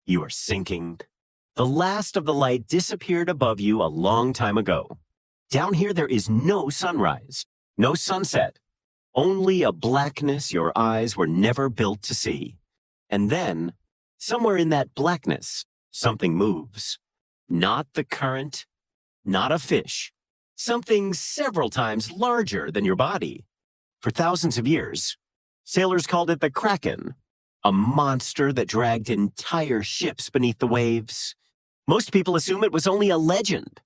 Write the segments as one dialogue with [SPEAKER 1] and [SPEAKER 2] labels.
[SPEAKER 1] You are sinking. The last of the light disappeared above you a long time ago. Down here there is no sunrise, no sunset, only a blackness your eyes were never built to see. And then, somewhere in that blackness, something moves. Not the current, not a fish. Something several times larger than your body. For thousands of years, sailors called it the Kraken, a monster that dragged entire ships beneath the waves. Most people assume it was only a legend.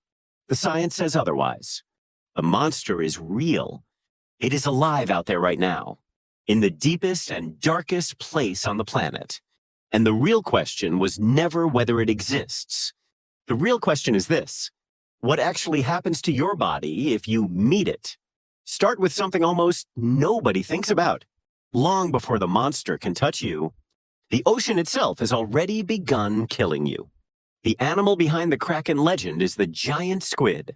[SPEAKER 1] The science says otherwise. The monster is real. It is alive out there right now, in the deepest and darkest place on the planet. And the real question was never whether it exists. The real question is this: what actually happens to your body if you meet it? Start with something almost nobody thinks about. Long before the monster can touch you, the ocean itself has already begun killing you. The animal behind the Kraken legend is the giant squid.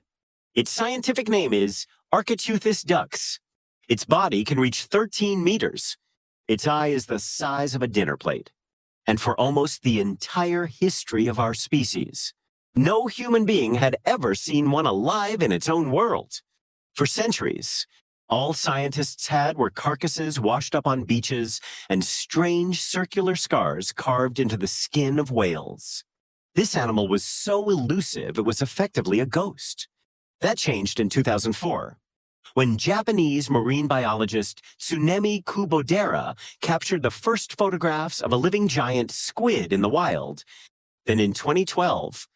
[SPEAKER 1] Its scientific name is Architeuthis ducks. Its body can reach 13 meters. Its eye is the size of a dinner plate. And for almost the entire history of our species, no human being had ever seen one alive in its own world. For centuries, all scientists had were carcasses washed up on beaches and strange circular scars carved into the skin of whales. This animal was so elusive it was effectively a ghost. That changed in 2004, when Japanese marine biologist Tsunemi Kubodera captured the first photographs of a living giant squid in the wild. Then in 2012,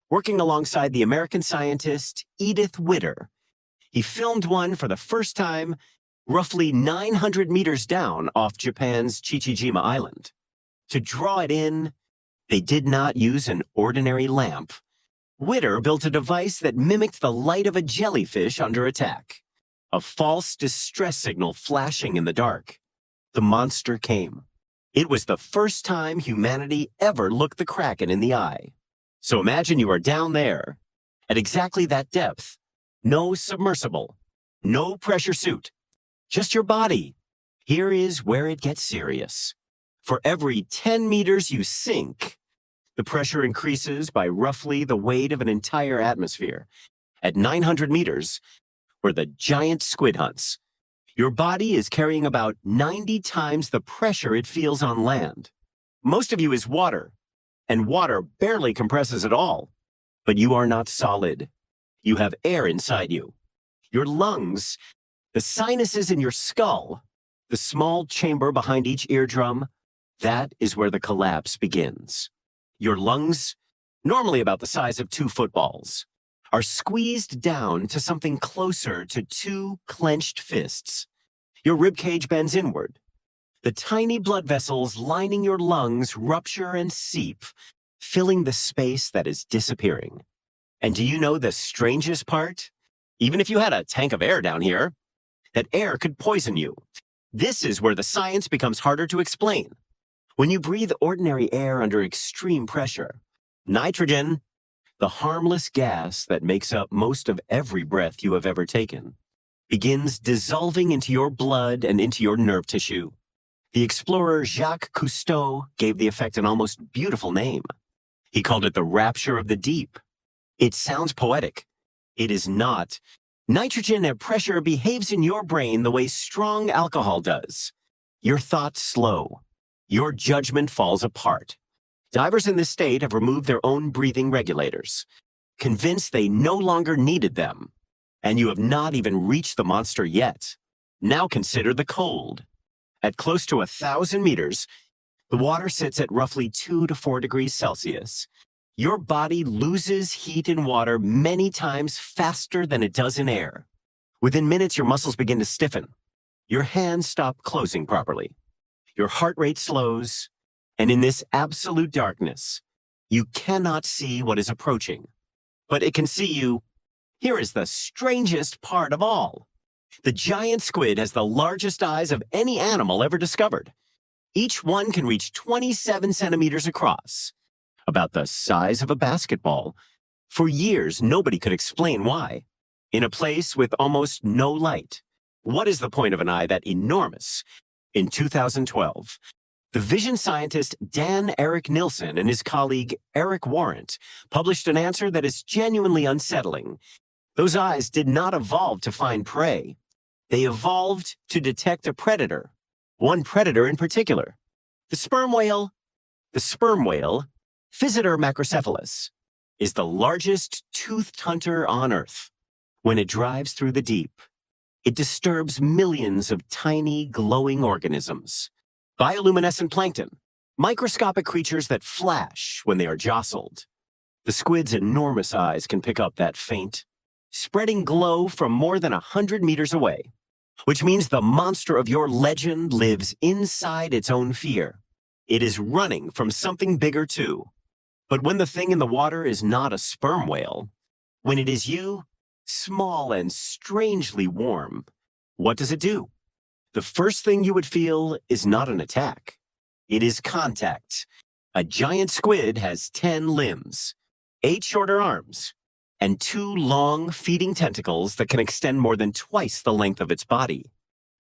[SPEAKER 1] working alongside the American scientist Edith Widder, he filmed one for the first time roughly 900 meters down off Japan's Chichijima Island. To draw it in, they did not use an ordinary lamp. Widder built a device that mimicked the light of a jellyfish under attack, a false distress signal flashing in the dark. The monster came. It was the first time humanity ever looked the Kraken in the eye. So imagine you are down there, at exactly that depth. No submersible, no pressure suit, just your body. Here is where it gets serious. For every 10 meters you sink, the pressure increases by roughly the weight of an entire atmosphere. At 900 meters, where the giant squid hunts, your body is carrying about 90 times the pressure it feels on land. Most of you is water, and water barely compresses at all. But you are not solid. You have air inside you. Your lungs, the sinuses in your skull, the small chamber behind each eardrum, that is where the collapse begins. Your lungs, normally about the size of 2 footballs, are squeezed down to something closer to 2 clenched fists. Your ribcage bends inward. The tiny blood vessels lining your lungs rupture and seep, filling the space that is disappearing. And do you know the strangest part? Even if you had a tank of air down here, that air could poison you. This is where the science becomes harder to explain. When you breathe ordinary air under extreme pressure, nitrogen, the harmless gas that makes up most of every breath you have ever taken, begins dissolving into your blood and into your nerve tissue. The explorer Jacques Cousteau gave the effect an almost beautiful name. He called it the rapture of the deep. It sounds poetic. It is not. Nitrogen at pressure behaves in your brain the way strong alcohol does. Your thoughts slow. Your judgment falls apart. Divers in this state have removed their own breathing regulators, convinced they no longer needed them. And you have not even reached the monster yet. Now consider the cold. At close to 1,000 meters, the water sits at roughly 2 to 4 degrees Celsius. Your body loses heat in water many times faster than it does in air. Within minutes, your muscles begin to stiffen. Your hands stop closing properly. Your heart rate slows. And in this absolute darkness, you cannot see what is approaching. But it can see you. Here is the strangest part of all. The giant squid has the largest eyes of any animal ever discovered. Each one can reach 27 centimeters across, about the size of a basketball. For years, nobody could explain why. In a place with almost no light, what is the point of an eye that enormous? In 2012, The vision scientist Eric Nilsson and his colleague Eric Warrant published an answer that is genuinely unsettling. Those eyes did not evolve to find prey. They evolved to detect a predator, one predator in particular, the sperm whale. The sperm whale, Physeter macrocephalus, is the largest toothed hunter on Earth. When it drives through the deep, it disturbs millions of tiny, glowing organisms. Bioluminescent plankton, microscopic creatures that flash when they are jostled. The squid's enormous eyes can pick up that faint, spreading glow from more than 100 meters away, which means the monster of your legend lives inside its own fear. It is running from something bigger too. But when the thing in the water is not a sperm whale, when it is you, small and strangely warm, what does it do? The first thing you would feel is not an attack. It is contact. A giant squid has 10 limbs, 8 shorter arms, and 2 long, feeding tentacles that can extend more than twice the length of its body.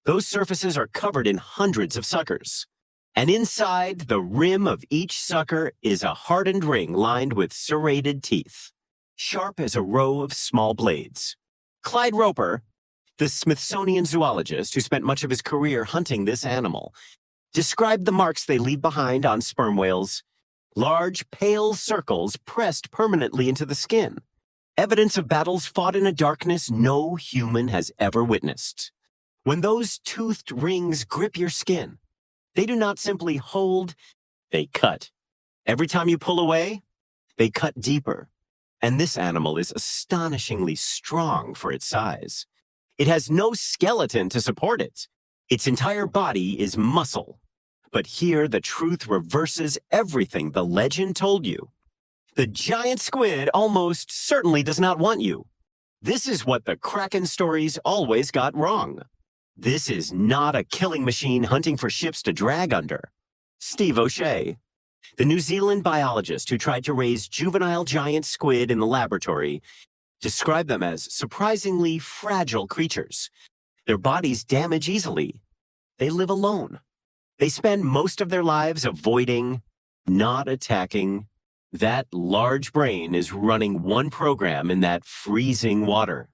[SPEAKER 1] Those surfaces are covered in hundreds of suckers. And inside the rim of each sucker is a hardened ring lined with serrated teeth, sharp as a row of small blades. Clyde Roper, the Smithsonian zoologist who spent much of his career hunting this animal, described the marks they leave behind on sperm whales: large, pale circles pressed permanently into the skin, evidence of battles fought in a darkness no human has ever witnessed. When those toothed rings grip your skin, they do not simply hold, they cut. Every time you pull away, they cut deeper. And this animal is astonishingly strong for its size. It has no skeleton to support it. Its entire body is muscle. But here the truth reverses everything the legend told you. The giant squid almost certainly does not want you. This is what the Kraken stories always got wrong. This is not a killing machine hunting for ships to drag under. Steve O'Shea, the New Zealand biologist who tried to raise juvenile giant squid in the laboratory, described them as surprisingly fragile creatures. Their bodies damage easily. They live alone. They spend most of their lives avoiding, not attacking. That large brain is running one program in that freezing water.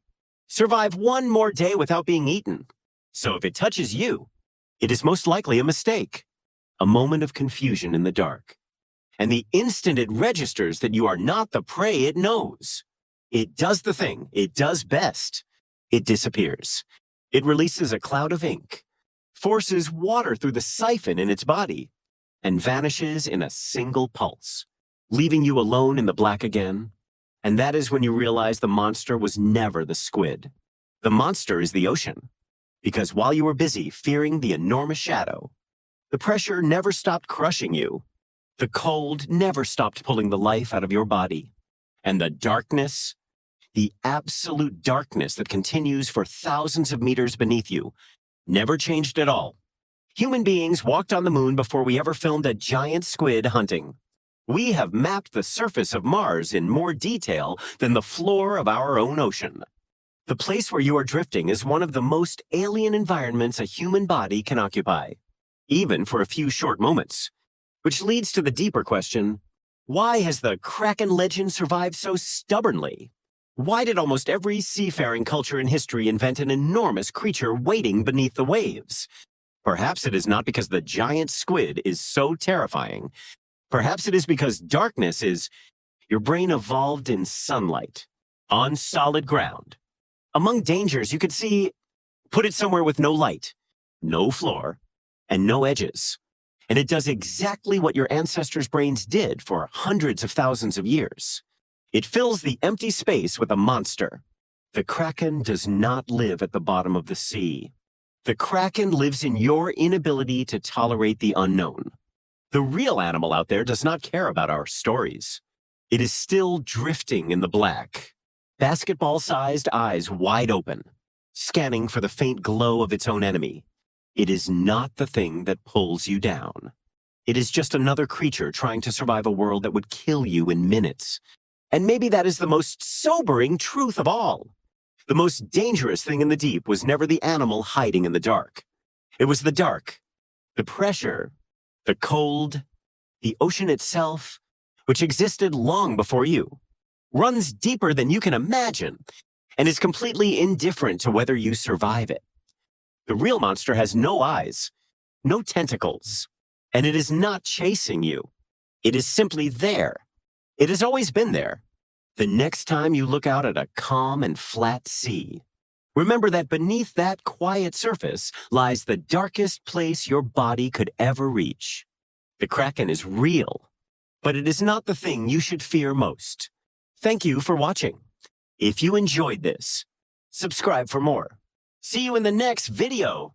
[SPEAKER 1] Survive one more day without being eaten. So if it touches you, it is most likely a mistake, a moment of confusion in the dark. And the instant it registers that you are not the prey it knows, it does the thing it does best. It disappears. It releases a cloud of ink, forces water through the siphon in its body, and vanishes in a single pulse, leaving you alone in the black again. And that is when you realize the monster was never the squid. The monster is the ocean. Because while you were busy fearing the enormous shadow, the pressure never stopped crushing you. The cold never stopped pulling the life out of your body. And the darkness, the absolute darkness that continues for thousands of meters beneath you, never changed at all. Human beings walked on the moon before we ever filmed a giant squid hunting. We have mapped the surface of Mars in more detail than the floor of our own ocean. The place where you are drifting is one of the most alien environments a human body can occupy, even for a few short moments. Which leads to the deeper question, why has the Kraken legend survived so stubbornly? Why did almost every seafaring culture in history invent an enormous creature waiting beneath the waves? Perhaps it is not because the giant squid is so terrifying. Perhaps it is because darkness is, your brain evolved in sunlight, on solid ground. Among dangers you could see, put it somewhere with no light, no floor, and no edges. And it does exactly what your ancestors' brains did for hundreds of thousands of years. It fills the empty space with a monster. The Kraken does not live at the bottom of the sea. The Kraken lives in your inability to tolerate the unknown. The real animal out there does not care about our stories. It is still drifting in the black, basketball-sized eyes wide open, scanning for the faint glow of its own enemy. It is not the thing that pulls you down. It is just another creature trying to survive a world that would kill you in minutes. And maybe that is the most sobering truth of all. The most dangerous thing in the deep was never the animal hiding in the dark. It was the dark, the pressure, The cold, the ocean itself, which existed long before you, runs deeper than you can imagine, and is completely indifferent to whether you survive it. The real monster has no eyes, no tentacles, and it is not chasing you. It is simply there. It has always been there. The next time you look out at a calm and flat sea, remember that beneath that quiet surface lies the darkest place your body could ever reach. The Kraken is real, but it is not the thing you should fear most. Thank you for watching. If you enjoyed this, subscribe for more. See you in the next video.